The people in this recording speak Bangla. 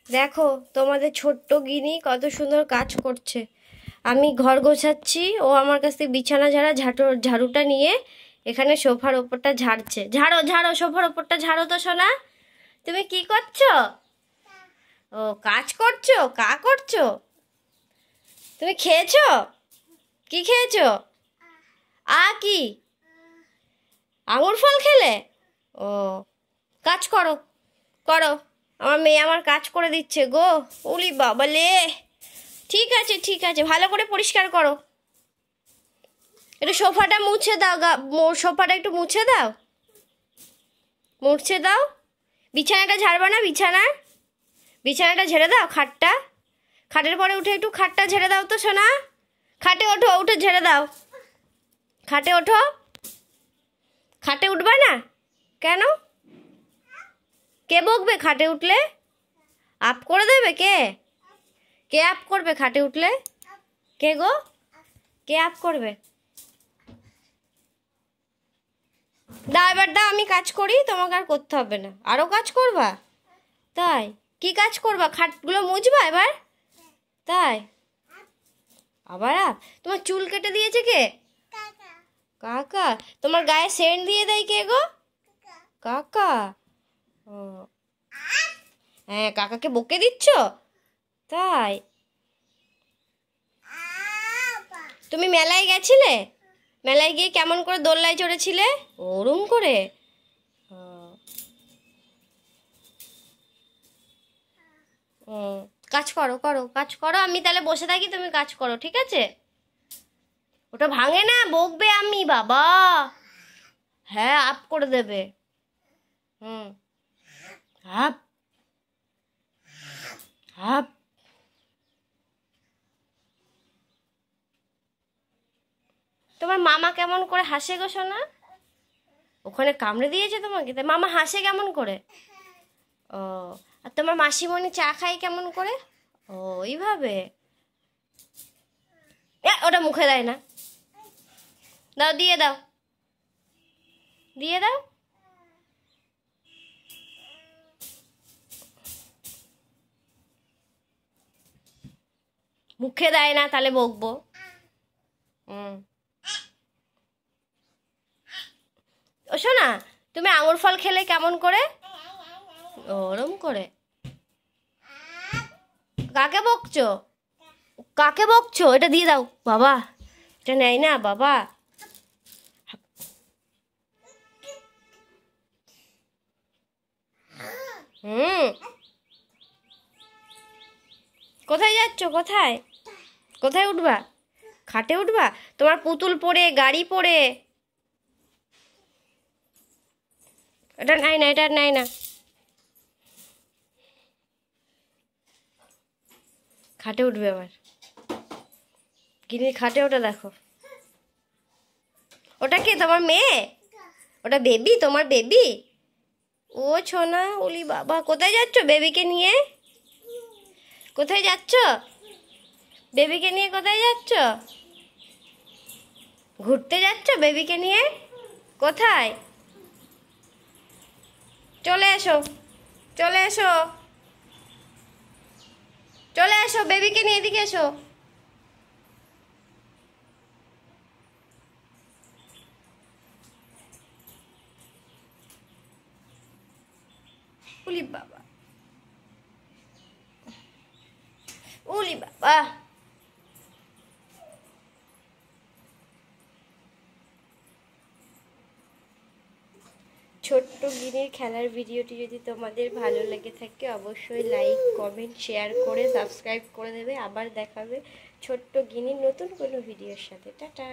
দেখো তোমাদের ছোট্ট গিনি কত সুন্দর কাজ করছে। আমি ঘর গোছাচ্ছি, ও আমার কাছ থেকে বিছানা ঝাড়ুটা নিয়ে এখানে সোফার ওপরটা ঝাড়ছে। ঝাড়ো ঝাড়ো, সোফার ওপরটা ঝাড়ো তো সোনা। তুমি কি করছো? ও কাজ করছো, করছো। তুমি খেয়েছো? কি খেয়েছো? কি আঙুর ফল খেলে? ও কাজ করো করো। আমার মেয়ে আমার কাজ করে দিচ্ছে গো। উলি বাবা লে। ঠিক আছে ঠিক আছে, ভালো করে পরিষ্কার করো। একটু সোফাটা মুছে দাও, সোফাটা একটু মুছে দাও, মুছে দাও। বিছানাটা ঝাড়বা না? বিছানাটা ঝেড়ে দাও। খাটের পরে উঠে একটু খাটটা ঝেড়ে দাও তো সোনা। খাটে ওঠো, উঠে ঝেড়ে দাও। খাটে ওঠো। খাটে উঠবা না কেন? কে বকবে খাটে উঠলে? আপ করে দেবে কে? কে আপ করবে খাটে উঠলে? কে গো? কে আপ করবে? দাও এবার দাও, আমি কাজ করি, তোমাকে আর করতে হবে না। আরও কাজ করবা? তাই কি কাজ করবা? খাটগুলো মুছবা এবার? তাই আবার তোমার চুল কেটে দিয়েছে কে? কাকা। তোমার গায়ে সেন্ট দিয়ে দেয় কে গো? কাকা। ও হ্যাঁ, কাকাকে বকে দিচ্ছ? তাই তুমি মেলায় গেছিলে? মেলায় গিয়ে কেমন করে দোলনায় চড়েছিলে? ওরম করে? কাজ করো করো, কাজ করো। আমি তাহলে বসে থাকি, তুমি কাজ করো, ঠিক আছে? ওটা ভাঙে না, বকবে আমি বাবা। হ্যাঁ, আপ করে দেবে। Up up. তোমার মামা কেমন করে হাসে গো সোনা? ওখানে কামড়ে দিয়েছে তোমাকে? তা মামা হাসে কেমন করে? ও, আর তোমার মাসিমণি চা খায় কেমন করে? ও এইভাবে। ওটা মুখে দেয় না। দাও, দিয়ে দাও, দিয়ে দাও। মুখে দেয় না, তাহলে বকবো। ও শোনা, তুমি আঙুর ফল খেলে কেমন করে? ওরম করে। কাকে বকছো? কাকে বকছো? এটা দিয়ে দাও বাবা। এটা নেয় না বাবা। কোথায় যাচ্ছ? কোথায় কোথায় উঠবা? খাটে উঠবা? তোমার পুতুল পড়ে, গাড়ি পড়ে। এটা নাই না, এটা নাই না। খাটে উঠবে আবার। গিনি খাটে ওটা দেখো। ওটা কে? তোমার মেয়ে? ওটা বেবি? তোমার বেবি? ও ছোনা, ওলি বাবা। কোথায় যাচ্ছ বেবিকে নিয়ে? কোথায় যাচ্ছ বেবিকে নিয়ে? কোথায় যাচ্ছ? ঘুরতে যাচ্ছ বেবিকে নিয়ে? কোথায়? চলে এসো, চলে এসো, চলে এসো, বেবিকে নিয়ে এদিকে এসো। উলি বাবা, উলি বাবা। ছোট্ট গিনির খেলার ভিডিওটি যদি তোমাদের ভালো লেগে থাকে অবশ্যই লাইক, কমেন্ট, শেয়ার করে সাবস্ক্রাইব করে দেবে। আবার দেখাবে ছোট্ট গিনির নতুন কোনো ভিডিওর সাথে। টাটা।